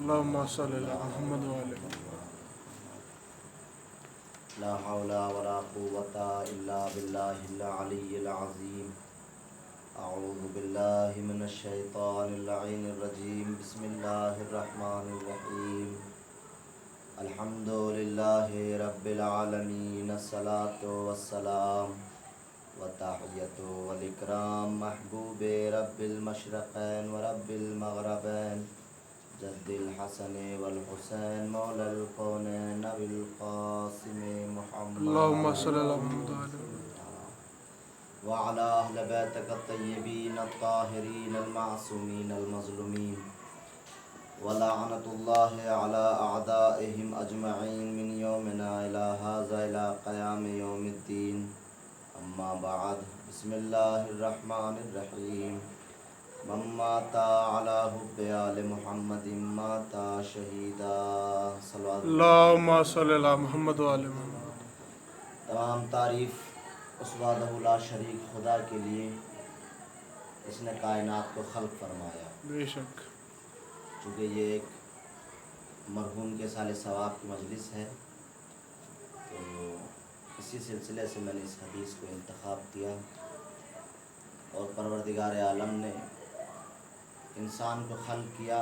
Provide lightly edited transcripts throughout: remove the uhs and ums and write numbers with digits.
اللهم صل على محمد وعلى لا حول ولا قوة إلا بالله العلي العظيم. أعوذ بالله من الشيطان اللعين الرجيم. بسم الله الرحمن الرحيم. الحمد لله رب العالمين. الصلاة والسلام والتحية والإكرام محبوب رب المشرقين ورب المغربين جد الحسن والحسين مولى الكونين أبي القاسم محمد اللهم صل على محمد وعلى أهل بيتك الطيبين الطاهرين المعصومين المظلومين ولعنة الله على أعدائهم أجمعين من يومنا إلى هذا إلى قيام يوم الدين. أما بعد. بسم الله الرحمن الرحيم. من مات على حب آل محمد مات شہیدا. اللهم صل على محمد وعلى محمد. تمام تعریف اس وحدہ لا شریک خدا کے لیے اس نے کائنات کو خلق فرمایا. بے شک. چونکہ یہ ایک مرحوم کے سال ثواب کی مجلس ہے تو اسی سلسلے سے میں نے اس حدیث کو انتخاب کیا. اور پروردگار عالم نے انسان کو خلق کیا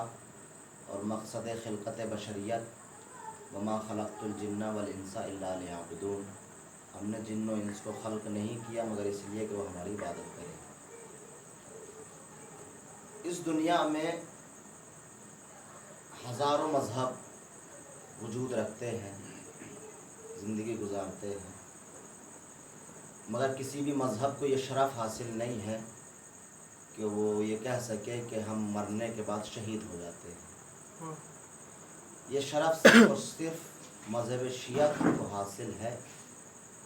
اور مقصد خلقت بشریت وما خلقت الجن والانس الا لیعبدون. ہم نے جن و انس کو خلق نہیں کیا مگر اس لیے کہ وہ ہماری عبادت کریں. اس دنیا میں ہزاروں مذہب وجود رکھتے ہیں، زندگی گزارتے ہیں، مگر کسی بھی مذہب کو یہ شرف حاصل نہیں ہے کہ وہ یہ کہہ سکے کہ ہم مرنے کے بعد شہید ہو جاتے ہیں. یہ شرف صرف اور صرف مذہب شیعہ کو حاصل ہے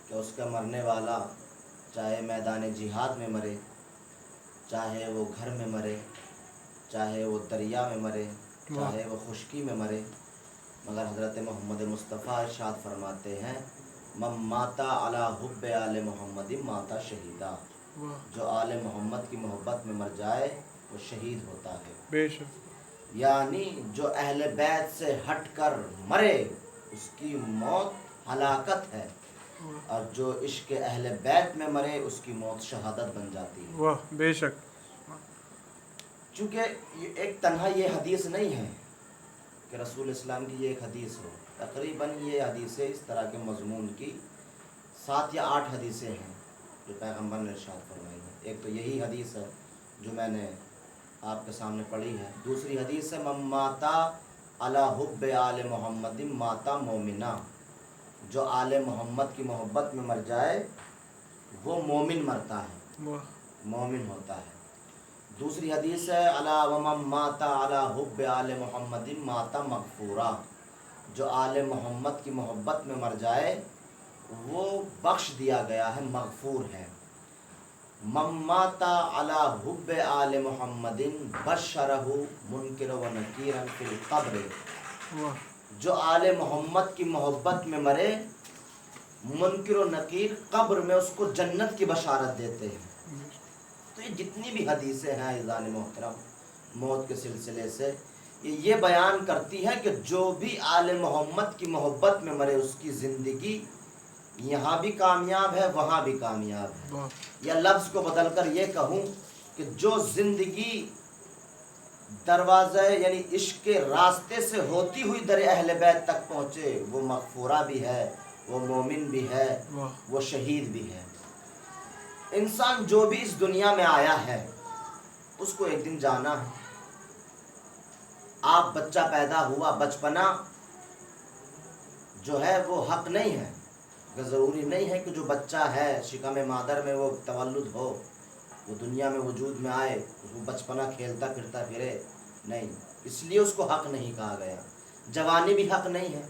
کہ اس کا مرنے والا چاہے میدان جہاد میں مرے، چاہے وہ گھر میں مرے، چاہے وہ دریا میں مرے، چاہے وہ خشکی میں مرے، مگر حضرت محمد مصطفیٰ ارشاد فرماتے ہیں من مات علی حب آل محمد مات شہیدا. جو آل محمد کی محبت میں مر جائے وہ شہید ہوتا ہے. بے شک. یعنی جو اہل بیت سے ہٹ کر مرے اس کی موت ہلاکت ہے، اور جو عشق اہل بیت میں مرے اس کی موت شہادت بن جاتی ہے. واہ. بے شک. چونکہ ایک تنہا یہ حدیث نہیں ہے کہ رسول اسلام کی یہ ایک حدیث ہو. تقریباً یہ حدیثیں اس طرح کے مضمون کی 7 یا 8 حدیثیں ہیں جو پیغمبر نے ارشاد فرمائی ہیں. ایک تو یہی حدیث ہے جو میں نے آپ کے سامنے پڑھی ہے. دوسری حدیث ہے من مات علی حب آل محمد مات مومنا. جو آل محمد کی محبت میں مر جائے وہ مومن مرتا ہے، مومن ہوتا ہے. دوسری حدیث ہے الا ومن مات علی حب آل محمد مات مغفورا. جو آل محمد کی محبت میں مر جائے وہ بخش دیا گیا ہے، مغفور ہے. من مات علی حب آل محمد بشرہ منکر و نکیر فی القبر. جو آل محمد کی محبت میں مرے منکر و نکیر قبر میں اس کو جنت کی بشارت دیتے ہیں. تو یہ جتنی بھی حدیثیں ہیں عزیزان محترم موت کے سلسلے سے یہ بیان کرتی ہے کہ جو بھی آل محمد کی محبت میں مرے اس کی زندگی یہاں بھی کامیاب ہے وہاں بھی کامیاب ہے. یا لفظ کو بدل کر یہ کہوں کہ جو زندگی دروازہ یعنی عشق کے راستے سے ہوتی ہوئی در اہل بیت تک پہنچے وہ مغفورہ بھی ہے، وہ مومن بھی ہے، وہ شہید بھی ہے. انسان جو بھی اس دنیا میں آیا ہے اس کو ایک دن جانا ہے. آپ بچہ پیدا ہوا، بچپنا جو ہے وہ حق نہیں ہے. ضروری نہیں ہے کہ جو بچہ ہے شکم مادر میں وہ تولد ہو، وہ دنیا میں وجود میں آئے، وہ بچپنا کھیلتا پھرتا پھرے، نہیں. اس لیے اس کو حق نہیں کہا گیا. جوانی بھی حق نہیں ہے.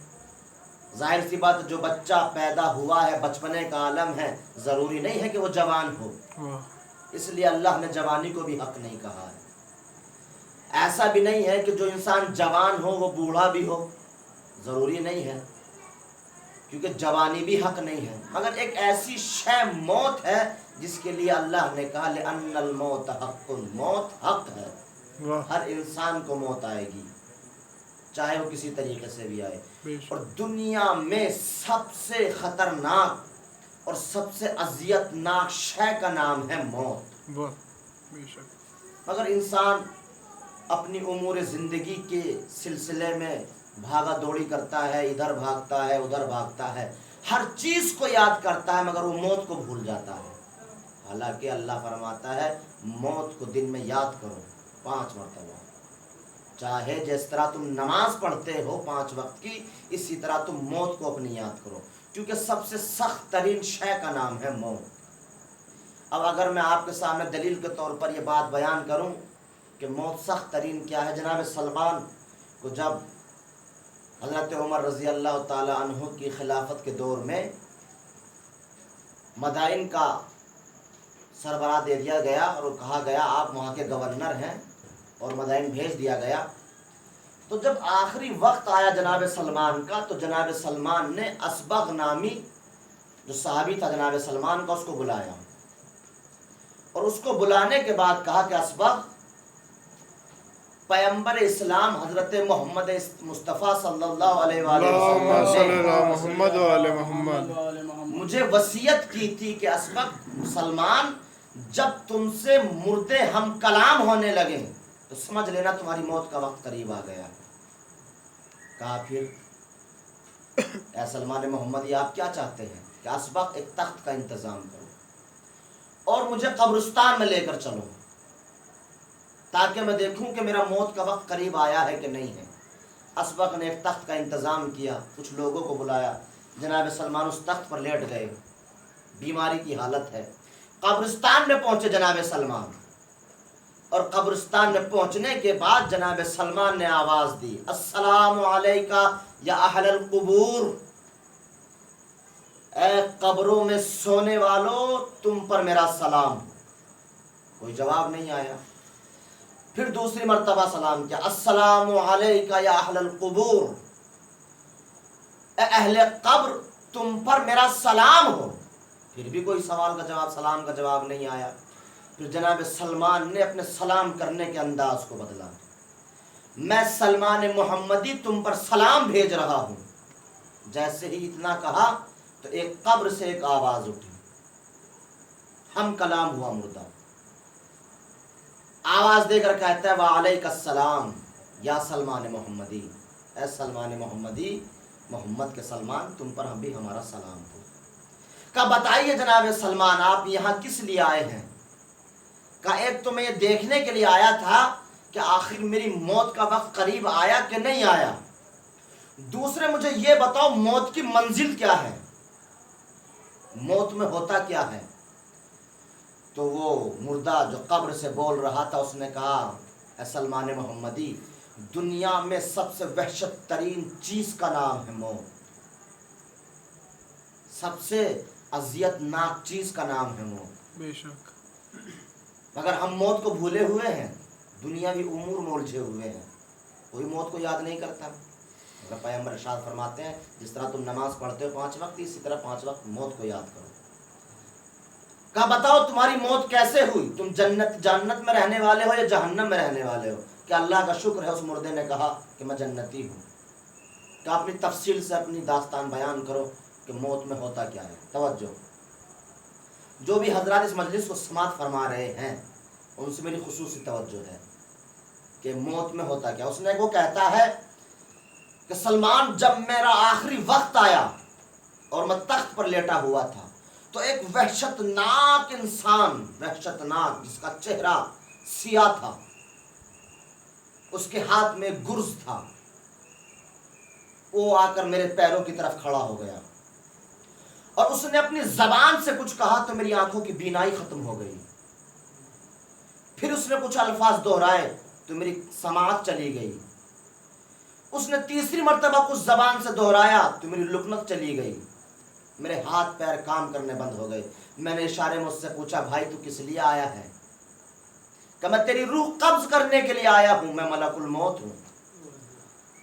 ظاہر سی بات جو بچہ پیدا ہوا ہے بچپنے کا عالم ہے، ضروری نہیں ہے کہ وہ جوان ہو. اس لیے اللہ نے جوانی کو بھی حق نہیں کہا ہے. ایسا بھی نہیں ہے کہ جو انسان جوان ہو وہ بوڑھا بھی ہو، ضروری نہیں ہے کیونکہ جوانی بھی حق نہیں ہے. مگر ایک ایسی شے موت ہے جس کے لیے اللہ نے کہا لِأَنَّ الْمَوْتَ حَقٌّ. موت حق ہے، ہر انسان کو موت آئے گی. چاہے وہ کسی طریقے سے بھی آئے. بے شک. اور دنیا میں سب سے خطرناک اور سب سے اذیت ناک شے کا نام ہے موت. واہ. بے شک. مگر انسان اپنی امور زندگی کے سلسلے میں بھاگا دوڑی کرتا ہے، ادھر بھاگتا ہے ادھر بھاگتا ہے، ہر چیز کو یاد کرتا ہے مگر وہ موت کو بھول جاتا ہے. حالانکہ اللہ فرماتا ہے موت کو دن میں یاد کرو 5 مرتبہ. چاہے جس طرح تم نماز پڑھتے ہو 5 وقت کی، اسی طرح تم موت کو اپنی یاد کرو، کیونکہ سب سے سخت ترین شے کا نام ہے موت. اب اگر میں آپ کے سامنے دلیل کے طور پر یہ بات بیان کروں کہ موت سخت ترین کیا ہے، جناب سلمان کو جب حضرت عمر رضی اللہ تعالی عنہ کی خلافت کے دور میں مدائن کا سربراہ دے دیا گیا اور کہا گیا آپ وہاں کے گورنر ہیں، اور مدائن بھیج دیا گیا، تو جب آخری وقت آیا جناب سلمان کا تو جناب سلمان نے اسبغ نامی جو صحابی تھا جناب سلمان کا اس کو بلایا، اور اس کو بلانے کے بعد کہا کہ اسبغ، پیغمبر اسلام حضرت محمد مصطفیٰ صلی اللہ علیہ وآلہ اللہم صلی وسلم اللہ محمد و آل محمد نے مجھے وصیت کی تھی کہ اسبغ سلمان جب تم سے مردے ہم کلام ہونے لگے تو سمجھ لینا تمہاری موت کا وقت قریب آ گیا. کہا پھر اے سلمان محمدی آپ کیا چاہتے ہیں؟ کہ اسبغ ایک تخت کا انتظام کرو اور مجھے قبرستان میں لے کر چلو تاکہ میں دیکھوں کہ میرا موت کا وقت قریب آیا ہے کہ نہیں ہے. اسبغ نے ایک تخت کا انتظام کیا، کچھ لوگوں کو بلایا، جناب سلمان اس تخت پر لیٹ گئے، بیماری کی حالت ہے. قبرستان میں پہنچے جناب سلمان، اور قبرستان میں پہنچنے کے بعد جناب سلمان نے آواز دی السلام علیکہ یا اہل القبور، اے قبروں میں سونے والوں تم پر میرا سلام. کوئی جواب نہیں آیا. پھر دوسری مرتبہ سلام کیا السلام علیکہ یا اہل القبور، اے اہل قبر تم پر میرا سلام ہو. پھر بھی کوئی سوال کا جواب، سلام کا جواب نہیں آیا. پھر جناب سلمان نے اپنے سلام کرنے کے انداز کو بدلا، میں سلمان محمدی تم پر سلام بھیج رہا ہوں. جیسے ہی اتنا کہا تو ایک قبر سے ایک آواز اٹھی، ہم کلام ہوا مردہ. آواز دے کر کہتا ہے وعلیک السلام یا سلمان محمدی، اے سلمان محمدی، محمد کے سلمان تم پر ہم بھی ہمارا سلام ہو. کہا بتائیے جناب سلمان آپ یہاں کس لیے آئے ہیں؟ کہا ایک تو میں یہ دیکھنے کے لیے آیا تھا کہ آخر میری موت کا وقت قریب آیا کہ نہیں آیا، دوسرے مجھے یہ بتاؤ موت کی منزل کیا ہے، موت میں ہوتا کیا ہے. تو وہ مردہ جو قبر سے بول رہا تھا اس نے کہا اے سلمان محمدی، دنیا میں سب سے وحشت ترین چیز کا نام ہے موت، سب سے اذیت ناک چیز کا نام ہے موت. بے شک. مگر ہم موت کو بھولے ہوئے ہیں، دنیاوی امور میں الجھے ہوئے ہیں، کوئی موت کو یاد نہیں کرتا. مگر پیغمبر ارشاد فرماتے ہیں جس طرح تم نماز پڑھتے ہو 5 وقت، اسی طرح 5 وقت موت کو یاد کرو. کہا بتاؤ تمہاری موت کیسے ہوئی، تم جنت میں رہنے والے ہو یا جہنم میں رہنے والے ہو؟ کہ اللہ کا شکر ہے اس مردے نے کہا کہ میں جنتی ہوں. کہ اپنی تفصیل سے اپنی داستان بیان کرو کہ موت میں ہوتا کیا ہے. توجہ، جو بھی حضرات اس مجلس کو سماعت فرما رہے ہیں ان سے میری خصوصی توجہ ہے کہ موت میں ہوتا کیا. اس نے وہ کہتا ہے کہ سلمان جب میرا آخری وقت آیا اور میں تخت پر لیٹا ہوا تھا تو ایک وحشت ناک انسان، وحشت ناک جس کا چہرہ سیاہ تھا، اس کے ہاتھ میں گرز تھا، وہ آ کر میرے پیروں کی طرف کھڑا ہو گیا اور اس نے اپنی زبان سے کچھ کہا تو میری آنکھوں کی بینائی ختم ہو گئی. پھر اس نے کچھ الفاظ دہرائے تو میری سماعت چلی گئی. اس نے تیسری مرتبہ کچھ زبان سے دہرایا تو میری لکنت چلی گئی، میرے ہاتھ پیر کام کرنے بند ہو گئے. میں نے اشارے میں اس سے پوچھا بھائی تو کس لیے آیا ہے؟ کہ میں تیری روح قبض کرنے کے لیے آیا ہوں، میں ملک الموت ہوں.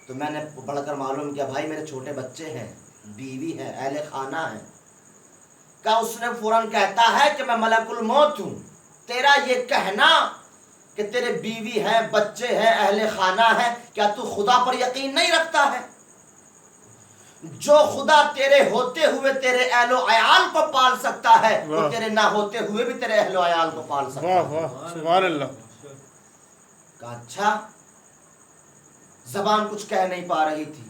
تو میں نے بڑھ کر معلوم کیا بھائی میرے چھوٹے بچے ہیں، بیوی ہے، اہل خانہ ہے. کہ اس نے فوراً کہتا ہے کہ میں ملک الموت ہوں، تیرا یہ کہنا کہ تیرے بیوی ہے، بچے ہیں، اہل خانہ ہے، کیا تو خدا پر یقین نہیں رکھتا ہے؟ جو خدا تیرے ہوتے ہوئے تیرے اہل و عیال کو پال سکتا ہے وہ تیرے نہ ہوتے ہوئے بھی تیرے اہل و عیال کو پال سکتا ہے۔ واہ واہ سبحان اللہ۔ کہا اچھا، زبان کچھ کہہ نہیں پا رہی تھی،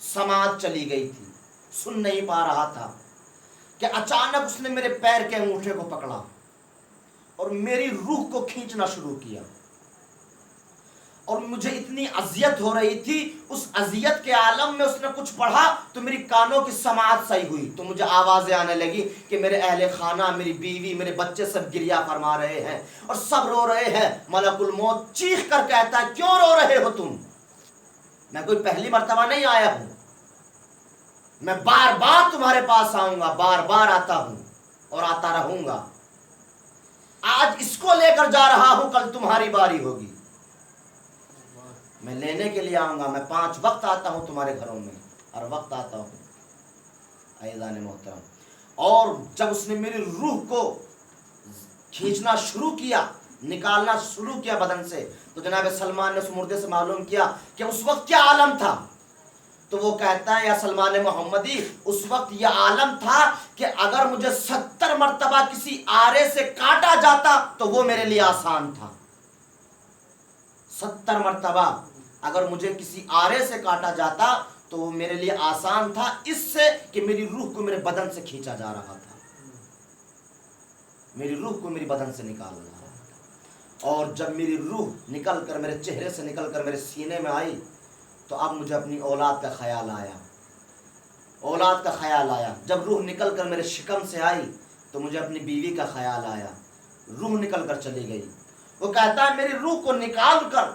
سماعت چلی گئی تھی، سن نہیں پا رہا تھا کہ اچانک اس نے میرے پیر کے انگوٹھے کو پکڑا اور میری روح کو کھینچنا شروع کیا، اور مجھے اتنی اذیت ہو رہی تھی، اس اذیت کے عالم میں اس نے کچھ پڑھا تو میری کانوں کی سماعت صحیح ہوئی، تو مجھے آوازیں آنے لگی کہ میرے اہل خانہ، میری بیوی، میرے بچے سب گریہ فرما رہے ہیں اور سب رو رہے ہیں۔ ملک الموت چیخ کر کہتا ہے کیوں رو رہے ہو تم؟ میں کوئی پہلی مرتبہ نہیں آیا ہوں، میں بار بار تمہارے پاس آؤں گا، بار بار آتا ہوں اور آتا رہوں گا، آج اس کو لے کر جا رہا ہوں، کل تمہاری باری ہوگی، میں لینے کے لیے آؤں گا، میں 5 وقت آتا ہوں تمہارے گھروں میں، ہر وقت آتا ہوں۔ عزیزان محترم، اور جب اس نے میری روح کو کھینچنا شروع کیا، نکالنا شروع کیا بدن سے، تو جناب سلمان نے اس مردے سے معلوم کیا کہ اس وقت کیا عالم تھا، تو وہ کہتا ہے یا سلمان محمدی، اس وقت یہ عالم تھا کہ اگر مجھے 70 مرتبہ کسی آرے سے کاٹا جاتا تو وہ میرے لیے آسان تھا۔ 70 مرتبہ اگر مجھے کسی آرے سے کاٹا جاتا تو وہ میرے لیے آسان تھا، اس سے کہ میری روح کو میرے بدن سے کھینچا جا رہا تھا، میری روح کو میری بدن سے نکالا جا رہا تھا۔ اور جب میری روح نکل کر میرے چہرے سے نکل کر میرے سینے میں آئی تو اب مجھے اپنی اولاد کا خیال آیا، اولاد کا خیال آیا۔ جب روح نکل کر میرے شکم سے آئی تو مجھے اپنی بیوی کا خیال آیا، روح نکل کر چلی گئی۔ وہ کہتا ہے میری روح کو نکال کر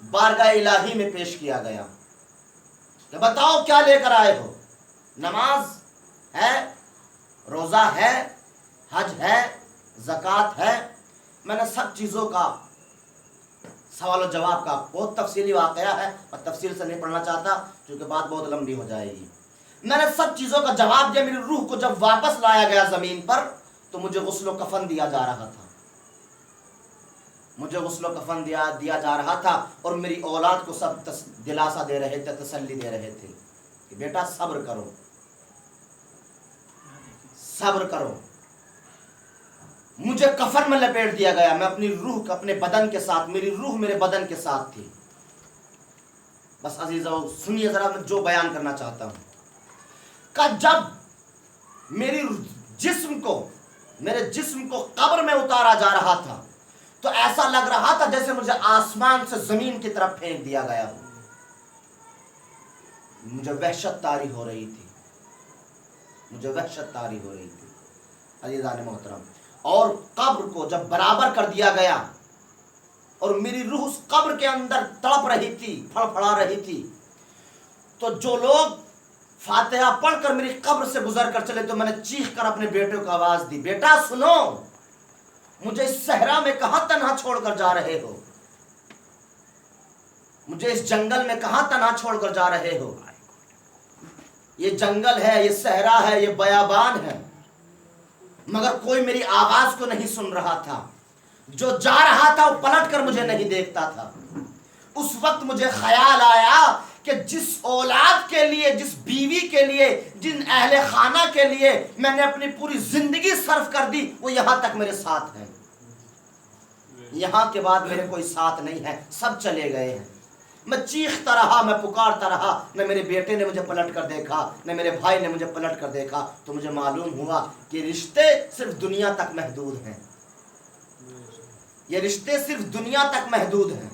بارگاہ الہی میں پیش کیا گیا کہ بتاؤ کیا لے کر آئے ہو؟ نماز ہے، روزہ ہے، حج ہے، زکوٰۃ ہے۔ میں نے سب چیزوں کا سوال و جواب کا بہت تفصیلی واقعہ ہے، اور تفصیل سے نہیں پڑھنا چاہتا کیونکہ بات بہت لمبی ہو جائے گی۔ میں نے سب چیزوں کا جواب دیا۔ میری روح کو جب واپس لایا گیا زمین پر تو مجھے غسل و کفن دیا جا رہا تھا، مجھے غسل و کفن دیا جا رہا تھا، اور میری اولاد کو سب دلاسا دے رہے تھے، تسلی دے رہے تھے کہ بیٹا صبر کرو، صبر کرو۔ مجھے کفن میں لپیٹ دیا گیا، میں اپنی روح اپنے بدن کے ساتھ، میری روح میرے بدن کے ساتھ تھی۔ بس عزیزو سنیے ذرا، میں جو بیان کرنا چاہتا ہوں کہ جب میرے جسم کو قبر میں اتارا جا رہا تھا تو ایسا لگ رہا تھا جیسے مجھے آسمان سے زمین کی طرف پھینک دیا گیا ہو۔ مجھے وحشت طاری ہو رہی تھی، مجھے وحشت طاری ہو رہی تھی عزیزان محترم۔ اور قبر کو جب برابر کر دیا گیا اور میری روح اس قبر کے اندر تڑپ رہی تھی، پھڑپھڑا رہی تھی، تو جو لوگ فاتحہ پڑھ کر میری قبر سے گزر کر چلے تو میں نے چیخ کر اپنے بیٹے کو آواز دی، بیٹا سنو، مجھے اس صحرا میں کہاں تنہا چھوڑ کر جا رہے ہو؟ مجھے اس جنگل میں کہاں تنہا چھوڑ کر جا رہے ہو؟ یہ جنگل ہے، یہ صحرا ہے، یہ بیابان ہے، مگر کوئی میری آواز کو نہیں سن رہا تھا۔ جو جا رہا تھا وہ پلٹ کر مجھے نہیں دیکھتا تھا۔ اس وقت مجھے خیال آیا کہ جس اولاد کے لیے، جس بیوی کے لیے، جن اہل خانہ کے لیے میں نے اپنی پوری زندگی صرف کر دی، وہ یہاں تک میرے ساتھ ہیں، یہاں کے بعد میرے کوئی ساتھ نہیں ہے، سب چلے گئے ہیں۔ میں چیختا رہا، میں پکارتا رہا، نہ میرے بیٹے نے مجھے پلٹ کر دیکھا، نہ میرے بھائی نے مجھے پلٹ کر دیکھا۔ تو مجھے معلوم ہوا کہ رشتے صرف دنیا تک محدود ہیں، یہ رشتے صرف دنیا تک محدود ہیں،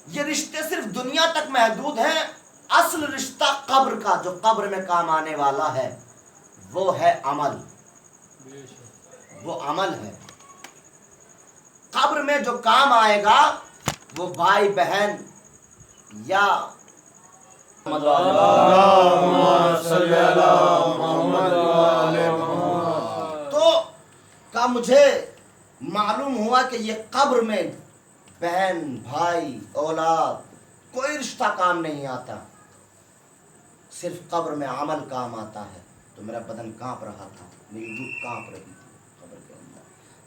یہ رشتے صرف دنیا تک محدود ہیں۔ اصل رشتہ قبر کا، جو قبر میں کام آنے والا ہے، وہ ہے عمل، وہ عمل ہے۔ قبر میں جو کام آئے گا وہ بھائی بہن یا تو مجھے معلوم ہوا کہ یہ قبر میں بہن بھائی اولاد کوئی رشتہ کام نہیں آتا، صرف قبر میں عمل کام آتا ہے۔ تو میرا بدن کانپ رہا تھا، میری روح کانپ رہی تھی قبر کے اندر۔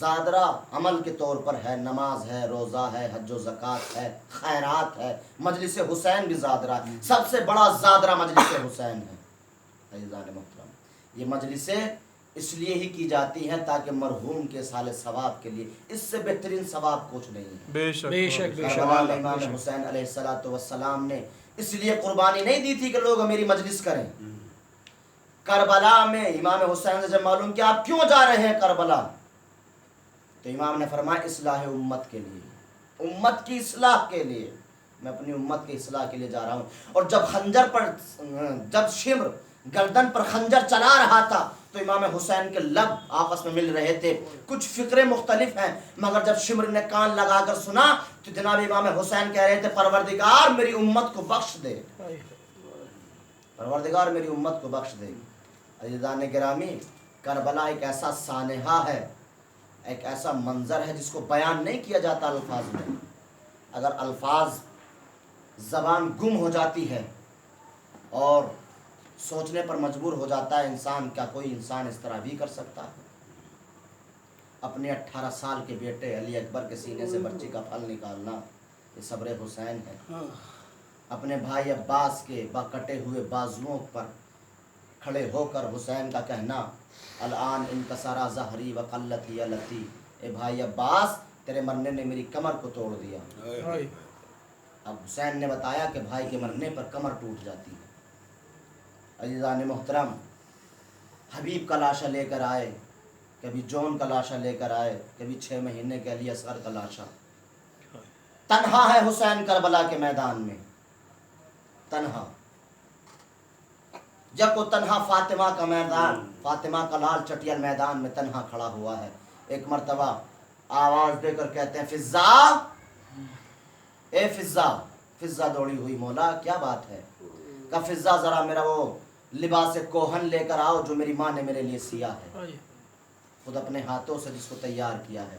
زادرہ عمل کے طور پر ہے، نماز ہے، روزہ ہے، حج و زکوٰۃ ہے، خیرات ہے، مجلس حسین بھی زادرہ ہے، سب سے بڑا زادرہ مجلس حسین ہے۔ عزیزان محترم، یہ مجلسیں اس لیے ہی کی جاتی ہیں تاکہ مرحوم کے سال ثواب کے لیے، اس سے بہترین ثواب کچھ نہیں ہے۔ بے شک بے شک، بے شک۔ کربلا میں امام حسین علیہ السلام نے اس لیے قربانی نہیں دی تھی کہ لوگ میری مجلس کریں۔ کربلا میں امام حسین سے جب معلوم کہ آپ کیوں جا رہے ہیں کربلا، تو امام نے فرمایا اصلاح امت کے لیے، امت کی اصلاح کے لیے، میں اپنی امت کی اصلاح کے لیے جا رہا ہوں۔ اور جب خنجر پر، جب شمر گردن پر خنجر چلا رہا تھا تو امام حسین کے لب آپس میں مل رہے تھے، کچھ فقرے مختلف ہیں، مگر جب شمر نے کان لگا کر سنا تو جناب امام حسین کہہ رہے تھے پروردگار میری امت کو بخش دے، پروردگار میری امت کو بخش دے۔ عزیزان گرامی، کربلا ایک ایسا سانحہ ہے، ایک ایسا منظر ہے جس کو بیان نہیں کیا جاتا الفاظ میں۔ اگر الفاظ زبان گم ہو جاتی ہے اور سوچنے پر مجبور ہو جاتا ہے انسان، کیا کوئی انسان اس طرح بھی کر سکتا ہے؟ اپنے 18 سال کے بیٹے علی اکبر کے سینے سے بچی کا پھل نکالنا، یہ صبر حسین ہے۔ اپنے بھائی عباس کے کٹے ہوئے بازوؤں پر کھڑے ہو کر حسین کا کہنا الان انکسرا ظہری وقلت یا لتی، اے بھائی عباس تیرے مرنے نے میری کمر کو توڑ دیا۔ اب حسین نے بتایا کہ بھائی کے مرنے پر کمر ٹوٹ جاتی ہے۔ عزیزان محترم، حبیب کا لاشا لے کر آئے، کبھی جون کا لاشا لے کر آئے، کبھی 6 مہینے کے علی اصغر کا لاشا۔ تنہا ہے حسین کربلا کے میدان میں، تنہا۔ جب وہ تنہا فاطمہ کا میدان، فاطمہ کا لال چٹیل میدان میں تنہا کھڑا ہوا ہے، ایک مرتبہ آواز دے کر کہتے ہیں فضا، اے فضا۔ فضا دوڑی ہوئی، مولا کیا بات ہے؟ کہ فضا ذرا میرا وہ لباس کوہن لے کر آؤ جو میری ماں نے میرے لیے سیا ہے، خود اپنے ہاتھوں سے جس کو تیار کیا ہے،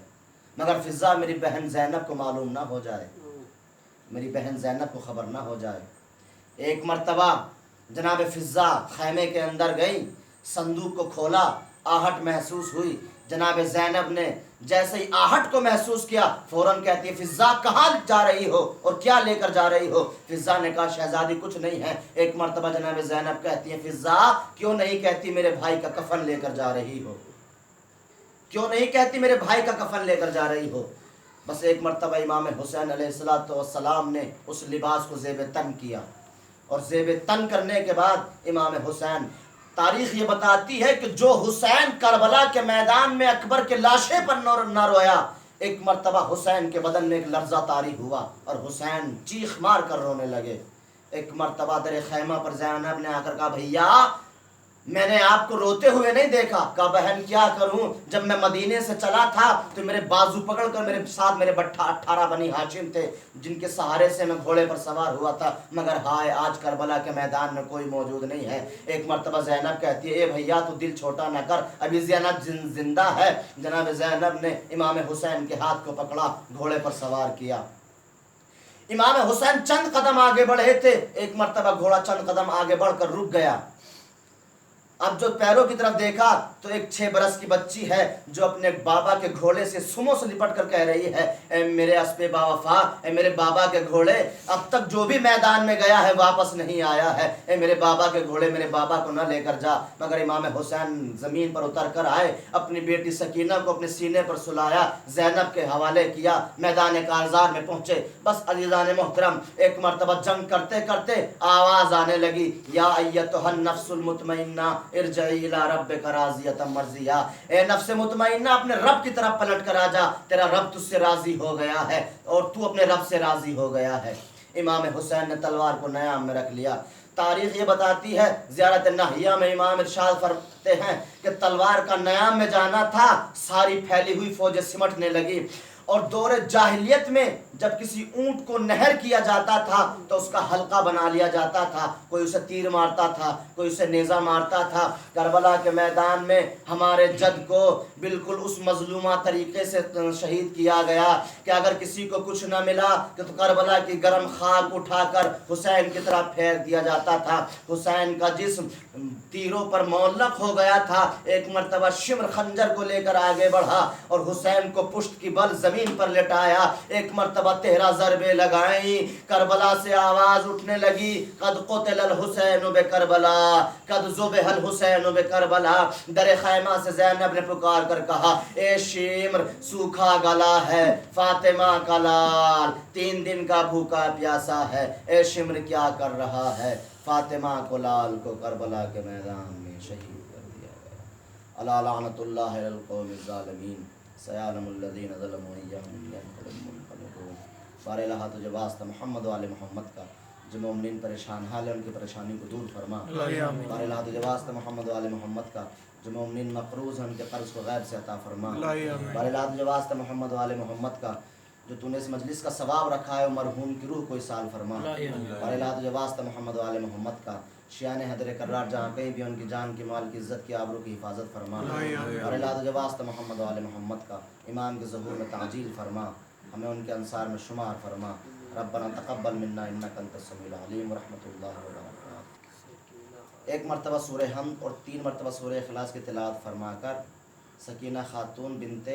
مگر فضا میری بہن زینب کو معلوم نہ ہو جائے، میری بہن زینب کو خبر نہ ہو جائے۔ ایک مرتبہ جناب فضا خیمے کے اندر گئی، صندوق کو کھولا، آہٹ محسوس ہوئی، جناب زینب نے جیسے ہی آہٹ کو محسوس کیا فوراً کہتی ہے فضا کہاں جا رہی ہو اور کیا لے کر جا رہی ہو؟ فضا نے کہا شہزادی کچھ نہیں ہے۔ ایک مرتبہ جناب زینب کہتی ہے فضا کیوں نہیں کہتی میرے بھائی کا کفن لے کر جا رہی ہو، کیوں نہیں کہتی میرے بھائی کا کفن لے کر جا رہی ہو؟ بس ایک مرتبہ امام حسین علیہ السلام نے اس لباس کو زیب تن کیا، اور زیب تن کرنے کے بعد امام حسین، تاریخ یہ بتاتی ہے کہ جو حسین کربلا کے میدان میں اکبر کے لاشے پر نہ رویا، ایک مرتبہ حسین کے بدن میں ایک لرزہ طاری ہوا اور حسین چیخ مار کر رونے لگے۔ ایک مرتبہ در خیمہ پر زینب نے آ کر کہا بھیا میں نے آپ کو روتے ہوئے نہیں دیکھا۔ کہا بہن کیا کروں، جب میں مدینے سے چلا تھا تو میرے بازو پکڑ کر میرے ساتھ میرے 18 بنی ہاشم تھے جن کے سہارے سے میں گھوڑے پر سوار ہوا تھا، مگر ہائے آج کربلا کے میدان میں کوئی موجود نہیں ہے۔ ایک مرتبہ زینب کہتی ہے اے بھیا تو دل چھوٹا نہ کر، ابھی زینب زندہ ہے۔ جناب زینب نے امام حسین کے ہاتھ کو پکڑا، گھوڑے پر سوار کیا۔ امام حسین چند قدم آگے بڑھے تھے، ایک مرتبہ گھوڑا چند قدم آگے بڑھ کر رک گیا۔ اب جو پیروں کی طرف دیکھا تو ایک 6 برس کی بچی ہے جو اپنے بابا کے گھوڑے سے سموں سے لپٹ کر کہہ رہی ہے اے میرے اسپے با وفا، اے میرے بابا کے گھوڑے، اب تک جو بھی میدان میں گیا ہے واپس نہیں آیا ہے، اے میرے بابا کے گھوڑے میرے بابا کو نہ لے کر جا۔ مگر امام حسین زمین پر اتر کر آئے، اپنی بیٹی سکینہ کو اپنے سینے پر سلایا، زینب کے حوالے کیا، میدان کارزار میں پہنچے۔ بس عزیزان محترم ایک مرتبہ جنگ کرتے کرتے آواز آنے لگی یا ایتھا النفس المطمئنہ ارجعی الی ربک راضیۃ مرضیہ، اے نفس مطمئنہ اپنے رب کی طرف پلٹ کر آ جا، تیرا رب تجھ سے راضی ہو گیا ہے اور تو اپنے رب سے راضی ہو گیا ہے۔ امام حسین نے تلوار کو نیام میں رکھ لیا۔ تاریخ یہ بتاتی ہے، زیارت ناہیہ میں امام ارشاد فرماتے ہیں کہ تلوار کا نیام میں جانا تھا، ساری پھیلی ہوئی فوجیں سمٹنے لگی، اور دور جاہلیت میں جب کسی اونٹ کو نہر کیا جاتا تھا تو اس کا حلقہ بنا لیا جاتا تھا، کوئی اسے تیر مارتا تھا، کوئی اسے نیزہ مارتا تھا۔ کربلا کے میدان میں ہمارے جد کو بالکل اس مظلومہ طریقے سے شہید کیا گیا کہ اگر کسی کو کچھ نہ ملا تو کربلا کی گرم خاک اٹھا کر حسین کی طرف پھینک دیا جاتا تھا۔ حسین کا جسم تیروں پر معلق ہو ہو گیا تھا، ایک مرتبہ شمر خنجر کو لے کر آگے بڑھا اور حسین کو پشت کی بل زمین پر لٹایا، ایک مرتبہ 13 ضربیں لگائیں، کربلا سے آواز اٹھنے لگی، قد قتل الحسین بکربلا، قد ذبح الحسین بکربلا۔ در خیمہ سے زینب نے پکار کر کہا، اے شمر سوکھا گلا ہے فاطمہ کا لال، 3 دن کا بھوکا پیاسا ہے، اے شمر کیا کر رہا ہے؟ فاطمہ کو لال کو کربلا کے میدان میں شہید کر دیا گیا۔ الا لعنت اللہ علی القوم الظالمین، سیعلم الذین ظلموا ایہم ینقلب منقلبون۔ بار الہ تجھے واسطہ محمد و آل محمد کا، جو مومنین پریشان حال ہے ان کی پریشانی کو دور فرما۔ بار الہ تجھے واسطہ محمد و آل محمد کا، جو مومنین مقروض ہیں ان کے قرض کو غیب سے عطا فرما۔ بار الہ تجھے واسطہ محمد و آل محمد کا، جو تو نے اس مجلس کا ثواب رکھا ہے وہ مرحوم کی روح کو اصال فرما۔ بار الہ تجھے واسطہ محمد و آل محمد کا، شیعان حیدر کرار جہاں کہیں بھی ان کی جان کی مال کی عزت کی آبرو کی حفاظت فرما۔ بار الہ تجھے واسطہ محمد و آل محمد کا، امام کے ظہور میں تعجیل فرما، ہمیں ان کے انصار میں شمار فرما۔ ربنا تقبل منا انک انت السمیع العلیم ورحمۃ اللہ وبرکاتہ۔ ایک مرتبہ سورہ حمد اور 3 مرتبہ سورہ اخلاص کی تلاوت فرما کر سکینہ خاتون بنت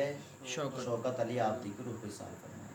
شوکت علی آبدی کی روح کو اصال فرما۔